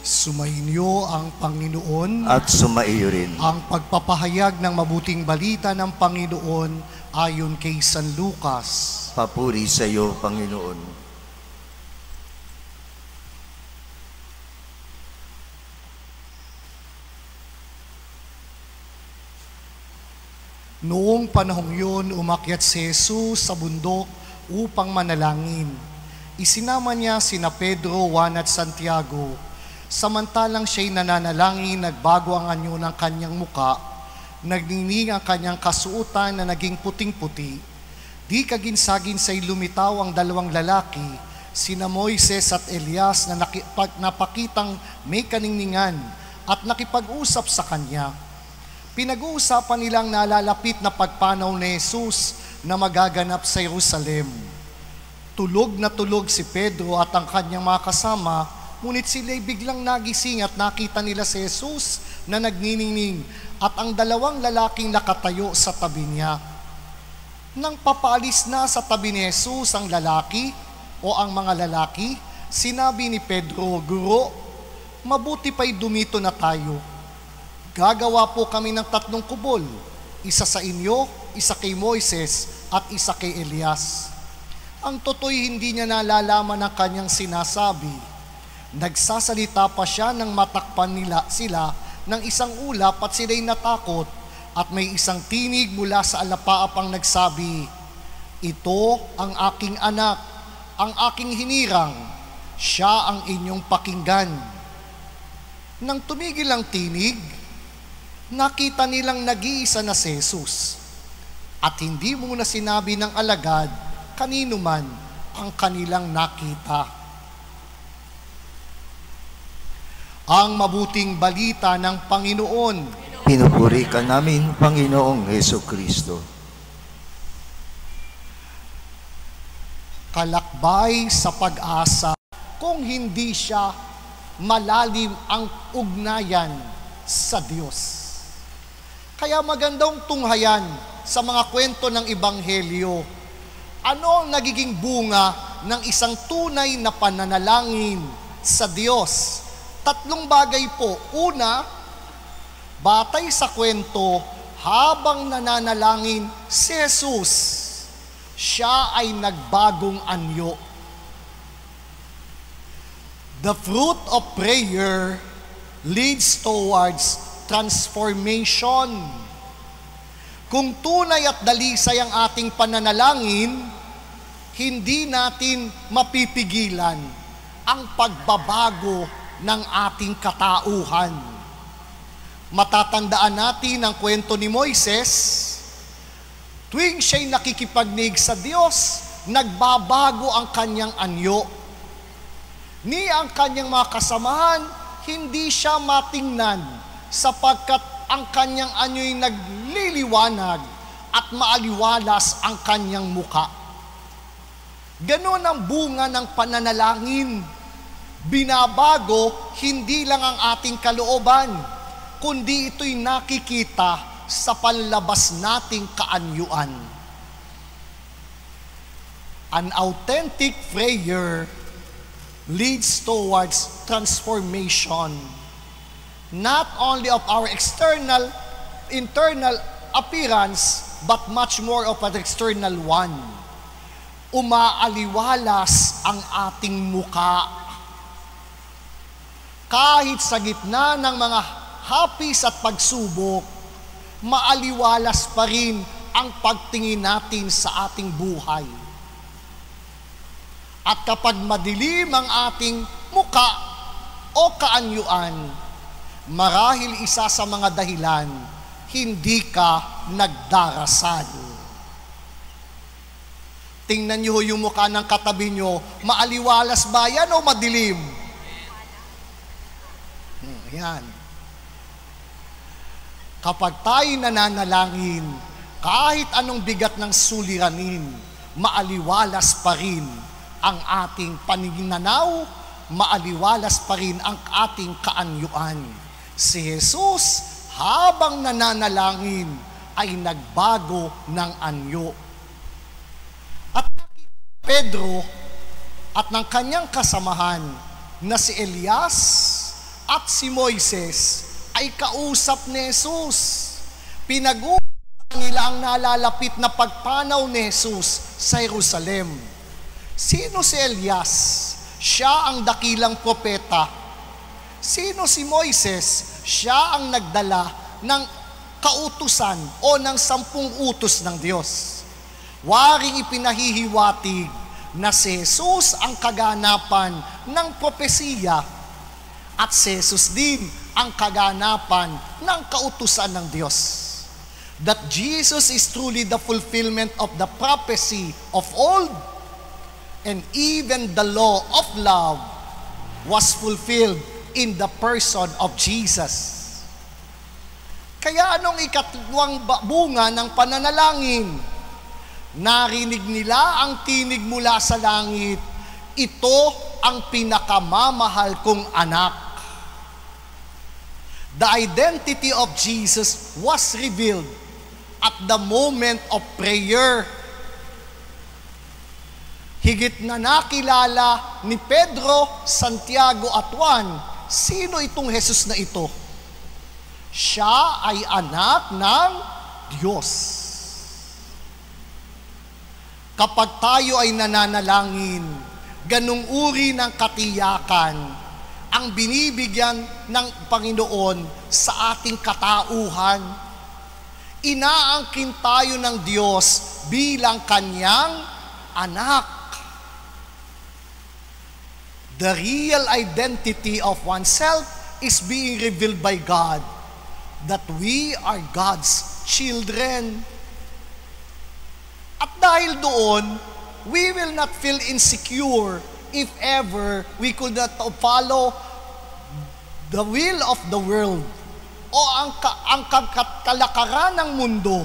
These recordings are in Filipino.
Sumainyo ang Panginoon at sumaiyo rin. ang pagpapahayag ng mabuting balita ng Panginoon ayon kay San Lucas. Papuri sa iyo, Panginoon. Noong panahong yun, umakyat si Jesus sa bundok upang manalangin. Isinama niya sina Pedro, Juan at Santiago. Samantalang siya'y nananalangin, nagbago ang anyo ng kanyang muka, nagnining ang kanyang kasuotan na naging puting-puti. Di kaginsagin sa'y lumitaw ang dalawang lalaki, sina Moises at Elias na napakitang may kaningningan at nakipag-usap sa kanya. Pinag-uusapan nilang nalalapit na pagpanaw ni Jesus na magaganap sa Jerusalem. Tulog na tulog si Pedro at ang kanyang mga kasama, ngunit sila'y biglang nagising at nakita nila si Jesus na nagniningning at ang dalawang lalaking nakatayo sa tabi niya. Nang papaalis na sa tabi ni Jesus ang lalaki o ang mga lalaki, sinabi ni Pedro, "Guro, mabuti pa'y dumito na tayo. Gagawa po kami ng 3 kubol, isa sa inyo, isa kay Moises at isa kay Elias." Ang toto'y hindi niya nalalaman ang kanyang sinasabi. Nagsasalita pa siya nang matakpan sila ng isang ulap at sila'y natakot at may isang tinig mula sa alapaapang nagsabi, "Ito ang aking anak, ang aking hinirang, siya ang inyong pakinggan." Nang tumigil ang tinig, nakita nilang nag-iisa na si Jesus at hindi muna sinabi ng alagad kanino man ang kanilang nakita. Ang mabuting balita ng Panginoon. Pinupuri ka namin, Panginoong Hesukristo. Kalakbay sa pag-asa, kung hindi siya malalim ang ugnayan sa Diyos. Kaya magandang tunghayan sa mga kwento ng Ebanghelyo. Ano ang nagiging bunga ng isang tunay na pananalangin sa Diyos? 3 bagay po. Una, batay sa kwento, habang nananalangin si Jesus, siya ay nagbagong anyo. The fruit of prayer leads towards transformation. Kung tunay at dalisay ang ating pananalangin, hindi natin mapipigilan ang pagbabago ng ating katauhan. Matatandaan natin ang kwento ni Moises. Tuwing siya'y nakikipagnig sa Diyos, nagbabago ang kanyang anyo. Ni ang kanyang mga kasamahan, hindi siya matingnan sapagkat ang kanyang anyo'y nagliliwanag at maaliwalas ang kanyang muka. Ganon ang bunga ng pananalangin. Binabago hindi lang ang ating kalooban, kundi ito'y nakikita sa panlabas nating kaanyuan. An authentic prayer leads towards transformation, not only of our internal appearance, but much more of an external one. Umaaliwalas ang ating muka. Kahit sa gitna ng mga hapis at pagsubok, maaliwalas pa rin ang pagtingin natin sa ating buhay. At kapag madilim ang ating muka o kaanyuan, marahil isa sa mga dahilan, hindi ka nagdarasal. Tingnan niyo yung mukha ng katabi niyo, maaliwalas ba yan o madilim? Yan. Kapag tayo nananalangin, kahit anong bigat ng suliranin, maaliwalas pa rin ang ating paninanaw, maaliwalas pa rin ang ating kaanyuan. Si Jesus, habang nananalangin, ay nagbago ng anyo. At nakita Pedro at ng kanyang kasamahan na si Elias at si Moises ay kausap ni Jesus. Pinag-uusapan nila ang nalalapit na pagpanaw ni Jesus sa Jerusalem. Sino si Elias? Siya ang dakilang propeta. Sino si Moises? Siya ang nagdala ng kautusan o ng 10 utos ng Diyos. Waring ipinahihiwatig na si Jesus ang kaganapan ng propesiya at si Jesus din ang kaganapan ng kautusan ng Diyos. That Jesus is truly the fulfillment of the prophecy of old, and even the law of love was fulfilled in the person of Jesus. Kaya anong ikatlawang bunga ng pananalangin? Narinig nila ang tinig mula sa langit, ito ang pinakamamahal kong anak. The identity of Jesus was revealed at the moment of prayer. Higit na nakilala ni Pedro, Santiago at Juan, sino itong Jesus na ito? Siya ay anak ng Diyos. Kapag tayo ay nananalangin, ganung uri ng katiyakan ang binibigyan ng Panginoon sa ating katauhan. Inaangkin tayo ng Diyos bilang kanyang anak. The real identity of oneself is being revealed by God, that we are God's children. At dahil doon, we will not feel insecure if ever we could not follow the will of the world o ang kalakaran ng mundo.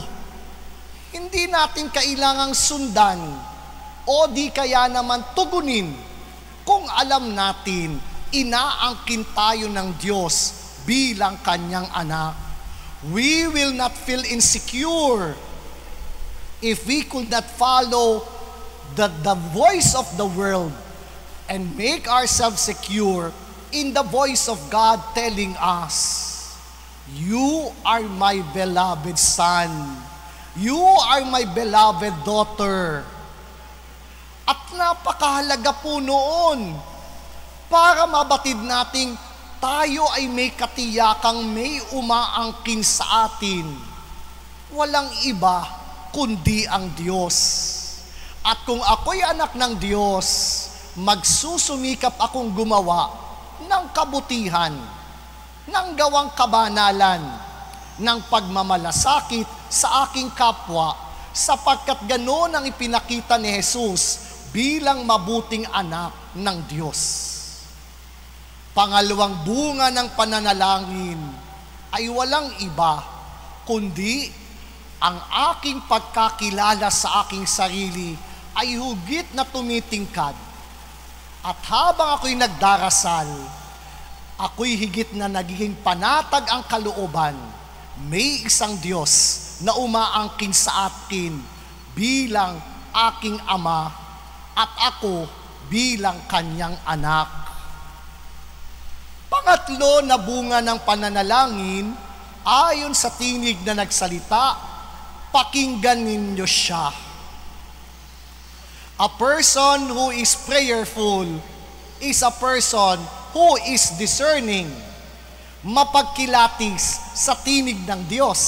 Hindi natin kailangang sundan o di kaya naman tugunin kung alam natin inaangkin tayo ng Diyos bilang kanyang anak. We will not feel insecure if we could not follow the voice of the world and make ourselves secure in the voice of God telling us, you are my beloved son. You are my beloved daughter. At napakahalaga po noon para mabatid nating tayo ay may katiyakang may umaangkin sa atin. Walang iba kundi ang Diyos. At kung ako'y anak ng Diyos, magsusumikap akong gumawa ng kabutihan, ng gawang kabanalan, ng pagmamalasakit sa aking kapwa, sapagkat ganoon ang ipinakita ni Jesus bilang mabuting anak ng Diyos. Pangalawang bunga ng pananalangin ay walang iba kundi ang aking pagkakilala sa aking sarili ay higit na tumitingkad. At habang ako'y nagdarasal, ako'y higit na nagiging panatag ang kalooban. May isang Diyos na umaangkin sa atin bilang aking ama at ako bilang kanyang anak. Pangatlo na bunga ng pananalangin, ayon sa tinig na nagsalita, pakinggan ninyo siya. A person who is prayerful is a person who is discerning, mapagkilatis sa tinig ng Diyos.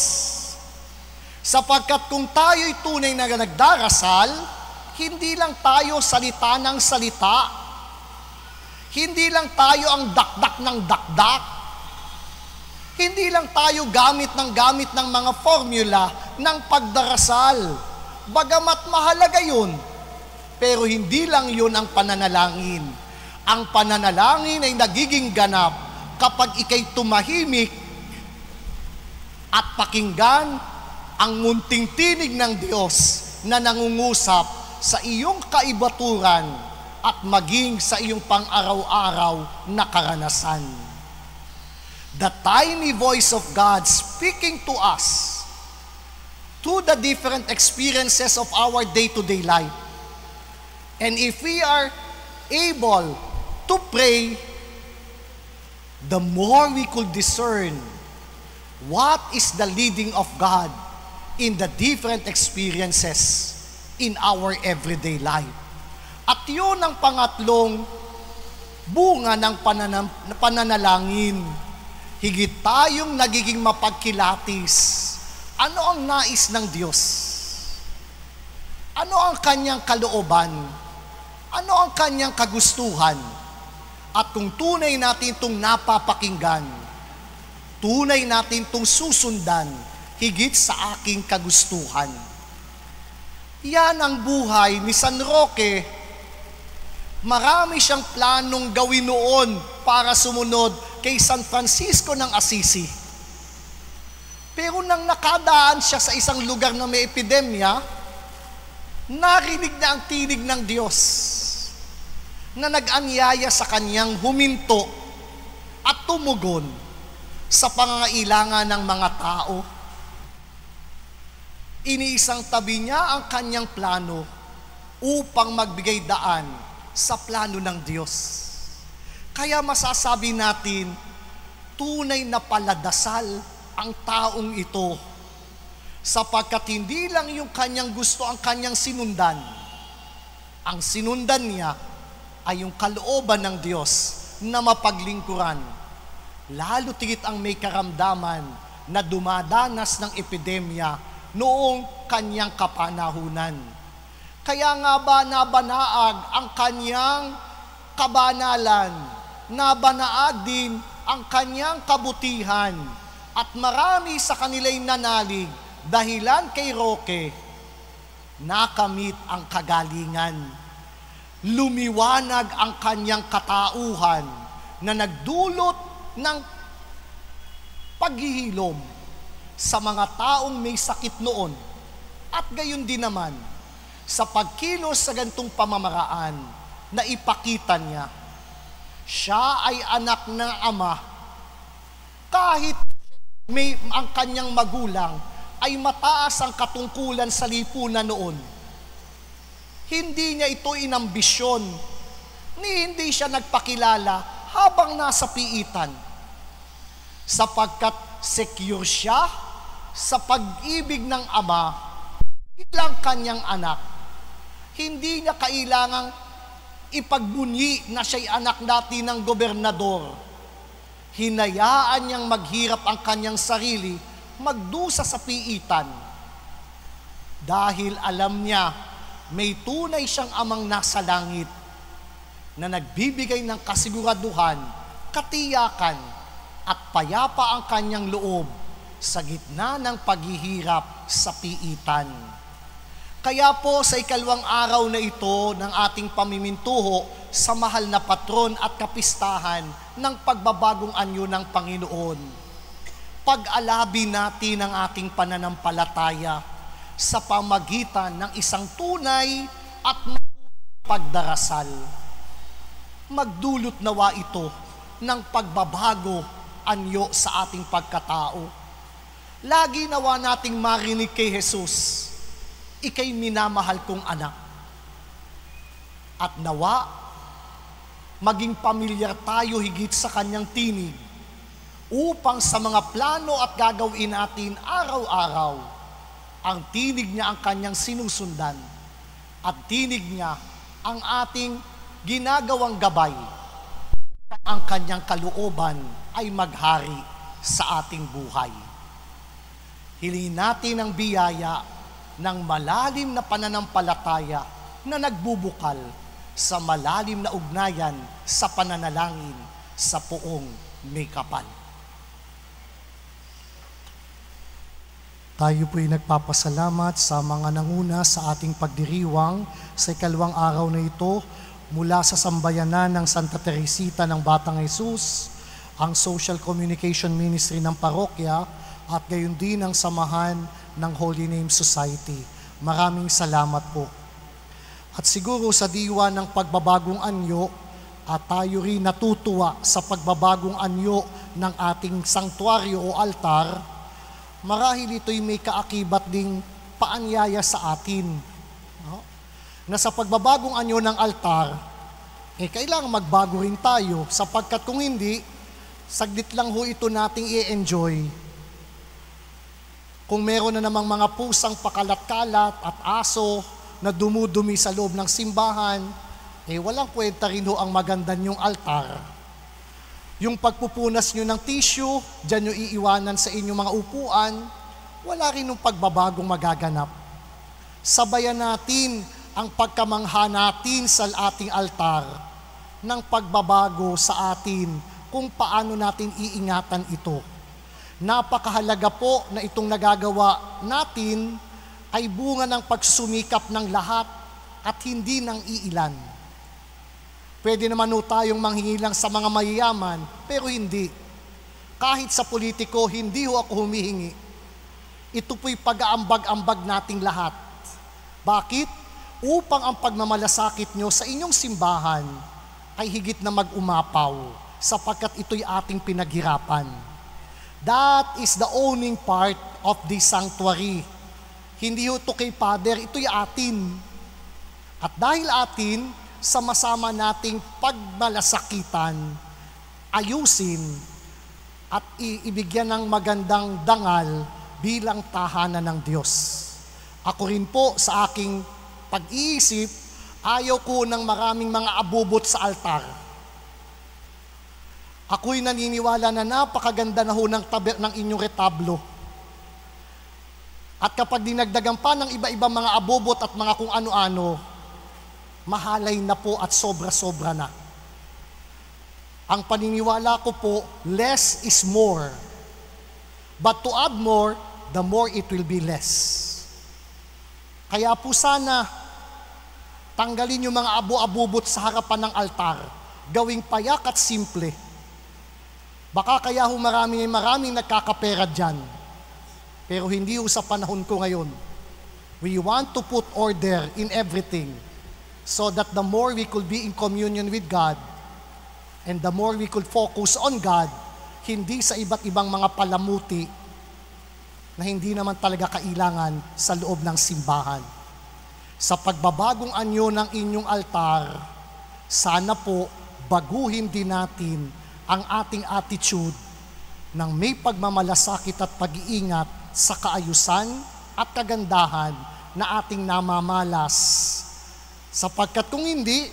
Sapagkat kung tayo'y tunay na nagdarasal, hindi lang tayo salita ng salita, hindi lang tayo ang dakdak ng dakdak, hindi lang tayo gamit ng mga formula ng pagdarasal. Bagamat mahalaga yun, pero hindi lang yun ang pananalangin. Ang pananalangin ay nagiging ganap kapag ikay tumahimik at pakinggan ang munting tinig ng Diyos na nangungusap sa iyong kaibaturan at maging sa iyong pang-araw-araw na karanasan. The tiny voice of God speaking to us through the different experiences of our day-to-day life. And if we are able to pray the more we could discern what is the leading of God in the different experiences in our everyday life. At yun ang pangatlong bunga ng pananalangin. Higit tayong nagiging mapagkilatis. Ano ang nais ng Diyos? Ano ang kanyang kalooban? Ano ang kanyang kagustuhan? At kung tunay natin itong napapakinggan, tunay natin itong susundan, higit sa aking kagustuhan. Yan ang buhay ni San Roque. Marami siyang planong gawin noon para sumunod kay San Francisco ng Assisi. Pero nang nakadaan siya sa isang lugar na may epidemya, narinig niya ang tinig ng Diyos na nag-anyaya sa kanyang huminto at tumugon sa pangangailangan ng mga tao. Iniisang tabi niya ang kanyang plano upang magbigay daan sa plano ng Diyos. Kaya masasabi natin, tunay na paladasal ang taong ito, sapagkat hindi lang yung kanyang gusto ang kanyang sinundan. Ang sinundan niya ay yung kalooban ng Diyos na mapaglingkuran. Lalo tigit ang may karamdaman na dumadanas ng epidemya noong kanyang kapanahunan. Kaya nga ba nabanaag ang kanyang kabanalan, nabanaag din ang kanyang kabutihan, at marami sa kanila'y nanalig dahilan kay Roque, nakamit ang kagalingan. Lumiwanag ang kanyang katauhan na nagdulot ng paghihilom sa mga taong may sakit noon, at gayon din naman sa pagkilos sa gantong pamamaraan na ipakita niya. Siya ay anak ng Ama, kahit ang kanyang magulang ay mataas ang katungkulan sa lipunan noon. Hindi niya ito inambisyon, ni hindi siya nagpakilala habang nasa piitan, sapagkat secure siya sa pag-ibig ng Ama bilang kanyang anak. Hindi niya kailangang ipagbunyi na siya'y anak dati ng gobernador. Hinayaan niyang maghirap ang kanyang sarili, magdusa sa piitan, dahil alam niya may tunay siyang Amang nasa langit na nagbibigay ng kasiguraduhan, katiyakan, at payapa ang kanyang loob sa gitna ng paghihirap sa piitan. Kaya po sa ikalawang araw na ito ng ating pamimintuho sa mahal na patron at kapistahan ng pagbabagong anyo ng Panginoon, pag-alabi natin ang ating pananampalataya sa pamagitan ng isang tunay at pagdarasal. Magdulot nawa ito ng pagbabago anyo sa ating pagkatao. Lagi nawa nating marinig kay Jesus, "Ika'y minamahal kong anak." At nawa, maging pamilyar tayo higit sa kanyang tinig upang sa mga plano at gagawin natin araw-araw, ang tinig niya ang kanyang sinusundan at tinig niya ang ating ginagawang gabay. Ang kanyang kalooban ay maghari sa ating buhay. Hilingin natin ang biyaya ng malalim na pananampalataya na nagbubukal sa malalim na ugnayan sa pananalangin sa Poong May Kapal. Tayo po'y nagpapasalamat sa mga nanguna sa ating pagdiriwang sa ikalawang araw na ito mula sa sambayanan ng Santa Teresita ng Batang Jesus, ang Social Communication Ministry ng parokya, at gayon din ang samahan ng Holy Name Society. Maraming salamat po. At siguro sa diwa ng pagbabagong anyo, at tayo rin natutuwa sa pagbabagong anyo ng ating sanktuaryo o altar, marahil ito'y may kaakibat ding paanyaya sa atin. No? Na sa pagbabagong anyo ng altar, kailangan magbago rin tayo, sapagkat kung hindi, saglit lang ho ito nating i-enjoy. Kung meron na namang mga pusang pakalat-kalat at aso na dumudumi sa loob ng simbahan, walang kwenta rin ho ang maganda niyong altar. Yung pagpupunas nyo ng tissue, dyan nyo iiwanan sa inyong mga upuan, wala rin ng pagbabagong magaganap. Sabayan natin ang pagkamangha natin sa ating altar ng pagbabago sa atin kung paano natin iingatan ito. Napakahalaga po na itong nagagawa natin ay bunga ng pagsumikap ng lahat at hindi ng iilan. Pwede naman ho tayong manghingi lang sa mga mayayaman, pero hindi. Kahit sa politiko, hindi ho ako humihingi. Ito po'y pag-aambag-ambag nating lahat. Bakit? Upang ang pagmamalasakit nyo sa inyong simbahan ay higit na mag-umapaw sapagkat ito'y ating pinaghirapan. That is the owning part of this sanctuary. Hindi ito kay Father, ito'y atin. At dahil atin, sama-sama nating pagmalasakitan, ayusin, at ibigyan ng magandang dangal bilang tahanan ng Diyos. Ako rin po sa aking pag-iisip, ayaw ko ng maraming mga abubot sa altar. Ako'y naniniwala na napakaganda na ho ng inyong retablo. At kapag dinagdagan pa ng iba-ibang mga abubot at mga kung ano-ano, mahalay na po at sobra-sobra na. Ang paniniwala ko po, less is more. But to add more, the more it will be less. Kaya po sana, tanggalin yung mga abu-abubot sa harapan ng altar. Gawing payak at simple. Baka kaya ho maraming nagkakapera dyan. Pero hindi ho sa panahon ko ngayon. We want to put order in everything so that the more we could be in communion with God and the more we could focus on God, hindi sa iba't ibang mga palamuti na hindi naman talaga kailangan sa loob ng simbahan. Sa pagbabagong anyo ng inyong altar, sana po baguhin din natin ang ating attitude ng may pagmamalasakit at pag-iingat sa kaayusan at kagandahan na ating namamalas. Sapagkat kung hindi,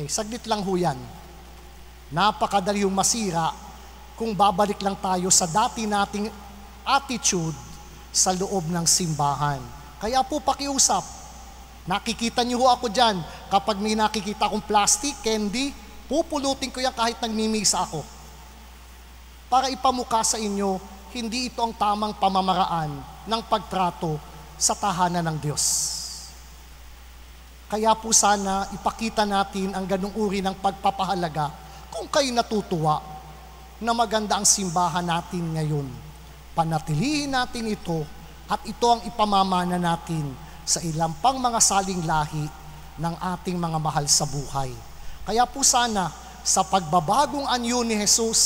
saglit lang ho yan. Napakadali yung masira kung babalik lang tayo sa dati nating attitude sa loob ng simbahan. Kaya po pakiusap, nakikita niyo ho ako dyan, kapag may nakikita akong plastic, candy, pupulutin ko yan kahit nagmimisa ako. Para ipamukha sa inyo, hindi ito ang tamang pamamaraan ng pagtrato sa tahanan ng Diyos. Kaya po sana ipakita natin ang ganung uri ng pagpapahalaga kung kayo natutuwa na maganda ang simbahan natin ngayon. Panatilihin natin ito at ito ang ipamamana natin sa ilang pang mga saling lahi ng ating mga mahal sa buhay. Kaya po sana, sa pagbabagong anyo ni Jesus,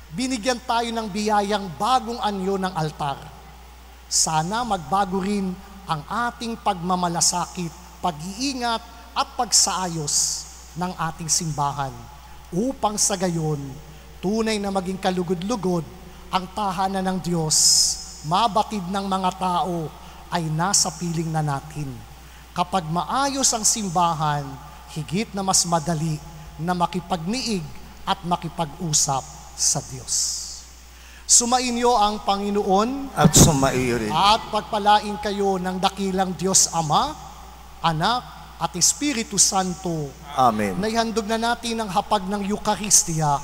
binigyan tayo ng biyayang bagong anyo ng altar. Sana magbago rin ang ating pagmamalasakit, pag-iingat at pagsaayos ng ating simbahan upang sa gayon, tunay na maging kalugod-lugod ang tahanan ng Diyos, mabatid ng mga tao ay nasa piling na natin. Kapag maayos ang simbahan, higit na mas madali na makipagniig at makipag-usap sa Diyos. Sumainyo ang Panginoon At sumaiyo rin. at pagpalain kayo ng dakilang Diyos Ama, Anak at Espiritu Santo. Amen. Naihandog na natin ang hapag ng Eucharistia.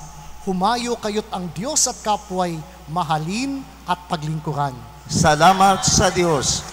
Humayo kayo't ang Diyos at kapwa'y mahalin at paglingkuran. Salamat sa Diyos.